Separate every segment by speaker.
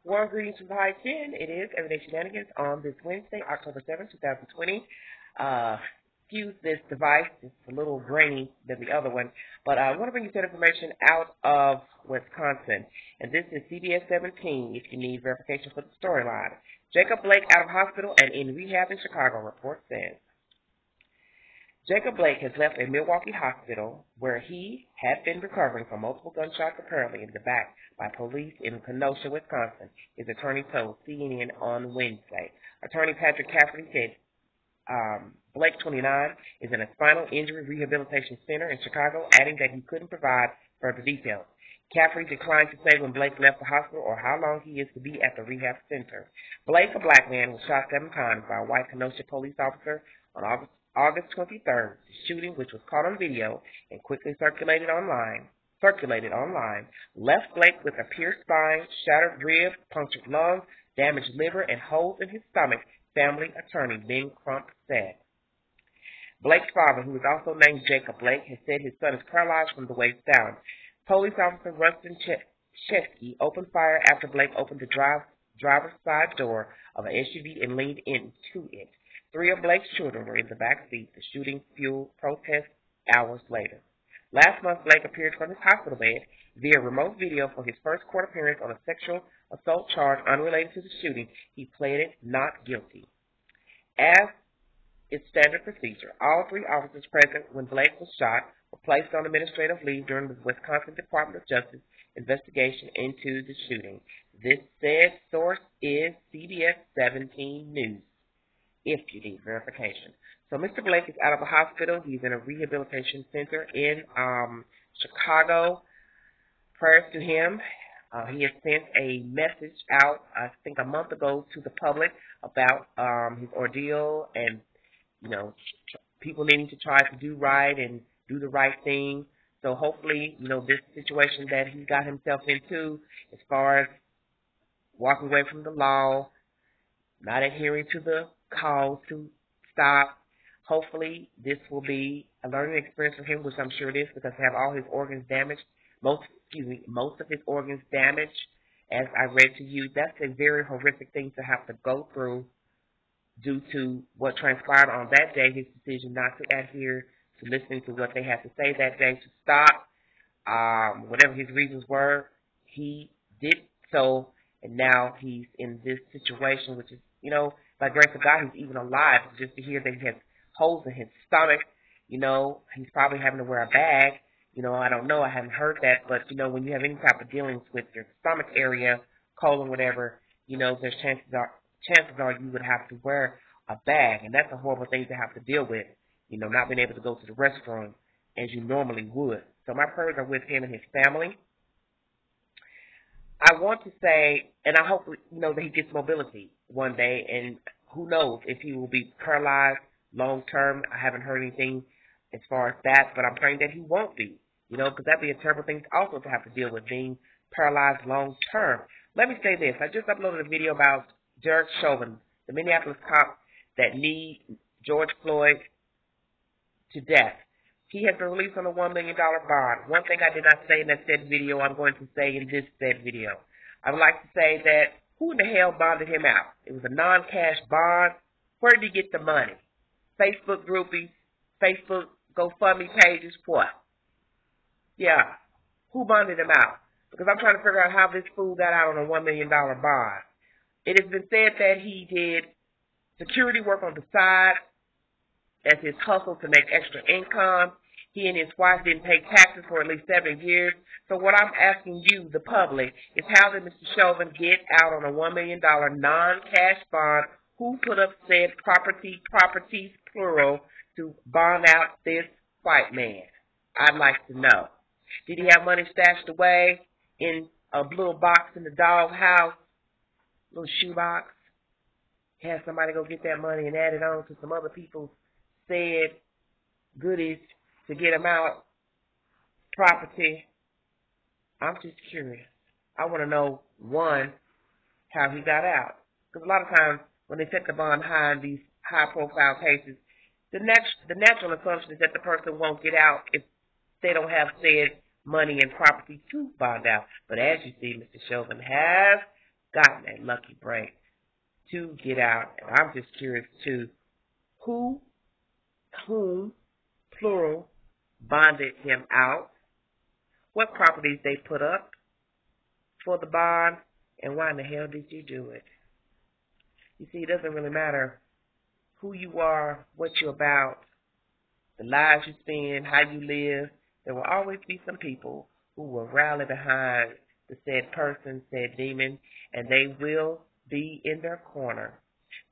Speaker 1: Warm greetings from the High 10. It is Everyday Shenanigans on this Wednesday, October 7th, 2020. Excuse this device. It's a little grainy than the other one. But I want to bring you some information out of Wisconsin. And this is CBS 17 if you need verification for the storyline. Jacob Blake out of hospital and in rehab in Chicago, report says. Jacob Blake has left a Milwaukee hospital where he had been recovering from multiple gunshots apparently in the back by police in Kenosha, Wisconsin, his attorney told CNN on Wednesday. Attorney Patrick Cafferty said Blake, 29, is in a spinal injury rehabilitation center in Chicago, adding that he couldn't provide further details. Cafferty declined to say when Blake left the hospital or how long he is to be at the rehab center. Blake, a black man, was shot 7 times by a white Kenosha police officer on August 23rd. The shooting, which was caught on video and quickly circulated online, left Blake with a pierced spine, shattered ribs, punctured lungs, damaged liver, and holes in his stomach, family attorney Ben Crump said. Blake's father, who is also named Jacob Blake, has said his son is paralyzed from the waist down. Police officer Rustin Chesky opened fire after Blake opened the driver's side door of an SUV and leaned into it. 3 of Blake's children were in the back seat. The shooting fueled protests hours later. Last month, Blake appeared from his hospital bed via remote video for his first court appearance on a sexual assault charge unrelated to the shooting. He pleaded not guilty. As is standard procedure, all 3 officers present when Blake was shot were placed on administrative leave during the Wisconsin Department of Justice investigation into the shooting. This said source is CBS 17 News, if you need verification. So Mr. Blake is out of the hospital. He's in a rehabilitation center in Chicago. Prayers to him. He has sent a message out, I think a month ago, to the public about his ordeal and, people needing to try to do right and do the right thing. So hopefully, this situation that he got himself into as far as walking away from the law, not adhering to the calls to stop, hopefully this will be a learning experience for him, which I'm sure it is, because to have all his organs damaged, most of his organs damaged, as I read to you, that's a very horrific thing to have to go through due to what transpired on that day, his decision not to adhere to listening to what they had to say that day, to stop, whatever his reasons were, he did so, and now he's in this situation, which is, by grace of God, he's even alive. Just to hear that he has holes in his stomach, he's probably having to wear a bag. I don't know. I haven't heard that. But, when you have any type of dealings with your stomach area, colon, whatever, there's chances are you would have to wear a bag. And that's a horrible thing to have to deal with, not being able to go to the restroom as you normally would. So my prayers are with him and his family. I want to say, and I hope, that he gets mobility one day, and who knows if he will be paralyzed long term. I haven't heard anything as far as that, but I'm praying that he won't be, because that'd be a terrible thing also to have to deal with, being paralyzed long term. Let me say this. I just uploaded a video about Derek Chauvin, the Minneapolis cop that kneed George Floyd to death. He has been released on a $1 million bond. One thing I did not say in that said video, I'm going to say in this said video. I would like to say that who in the hell bonded him out? It was a non-cash bond. Where did he get the money? Facebook groupies, Facebook GoFundMe pages, what? Yeah, who bonded him out? Because I'm trying to figure out how this fool got out on a $1 million bond. It has been said that he did security work on the side as his hustle to make extra income. He and his wife didn't pay taxes for at least 7 years. So what I'm asking you, the public, is how did Mr. Chauvin get out on a $1 million non-cash bond? Who put up said properties, plural, to bond out this white man? I'd like to know. Did he have money stashed away in a little box in the doghouse, little shoebox? Have somebody go get that money and add it on to some other people's said goodies to get him out, property. I'm just curious. I want to know, one, how he got out. Because a lot of times when they set the bond high in these high-profile cases, the natural assumption is that the person won't get out if they don't have said money and property to bond out. But as you see, Mr. Chauvin has gotten that lucky break to get out. And I'm just curious too, whom, plural, bonded him out, what properties they put up for the bond, and why in the hell did you do it? You see, it doesn't really matter who you are, what you're about, the lives you spend, how you live. There will always be some people who will rally behind the said person, said demon, and they will be in their corner.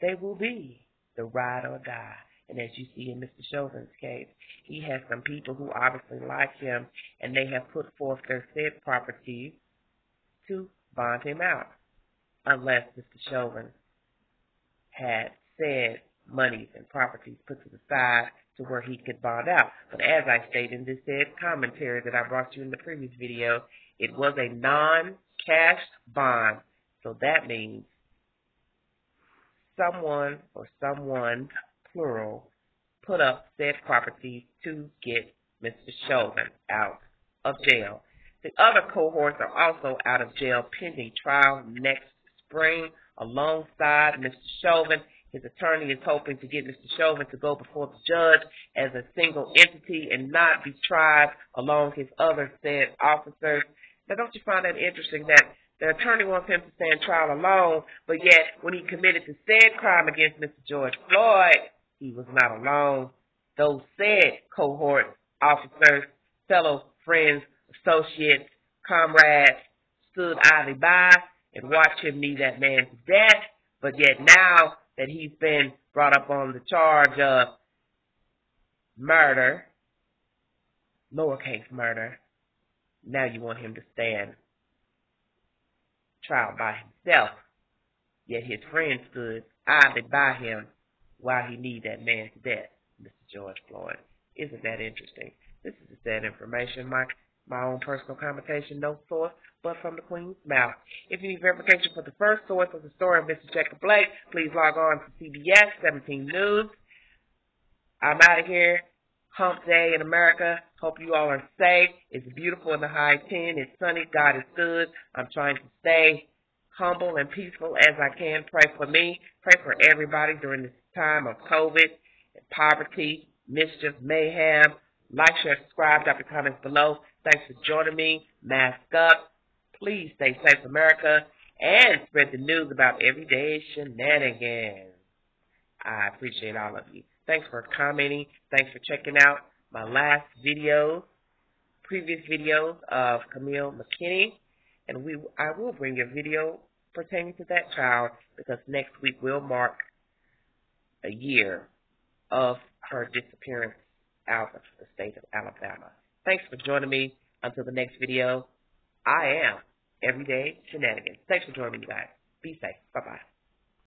Speaker 1: They will be the ride or die. And as you see in Mr. Chauvin's case, he has some people who obviously like him, and they have put forth their said properties to bond him out, unless Mr. Chauvin had said monies and properties put to the side to where he could bond out. But as I stated in this said commentary that I brought you in the previous video, it was a non-cash bond. So that means someone or someone, plural, put up said properties to get Mr. Chauvin out of jail. The other cohorts are also out of jail pending trial next spring alongside Mr. Chauvin. His attorney is hoping to get Mr. Chauvin to go before the judge as a single entity and not be tried along his other said officers. Now, don't you find that interesting that the attorney wants him to stand trial alone, but yet when he committed the said crime against Mr. George Floyd, he was not alone. Those said cohort officers, fellow friends, associates, comrades, stood idly by and watched him knee that man to death, but yet now that he's been brought up on the charge of murder, lowercase murder, now you want him to stand trial by himself, yet his friend stood idly by him while he kneed that man to death, Mr. George Floyd. Isn't that interesting? This is the sad information, my own personal commentation, no source but from the Queen's mouth. If you need verification for the first source of the story of Mr. Jacob Blake, please log on to CBS 17 News. I'm out of here. Hump Day in America. Hope you all are safe. It's beautiful in the high 10. It's sunny. God is good. I'm trying to stay humble and peaceful as I can. Pray for me. Pray for everybody during this time of COVID, poverty, mischief, mayhem. Like, share, subscribe, drop your comments below. Thanks for joining me. Mask up. Please stay safe, America, and spread the news about everyday shenanigans. I appreciate all of you. Thanks for commenting. Thanks for checking out my last videos, previous videos of Camille McKinney. And I will bring you a video pertaining to that child because next week will mark a year of her disappearance out of the state of Alabama. Thanks for joining me. Until the next video, I am Everyday Shenanigans. Thanks for joining me, guys. Be safe. Bye-bye.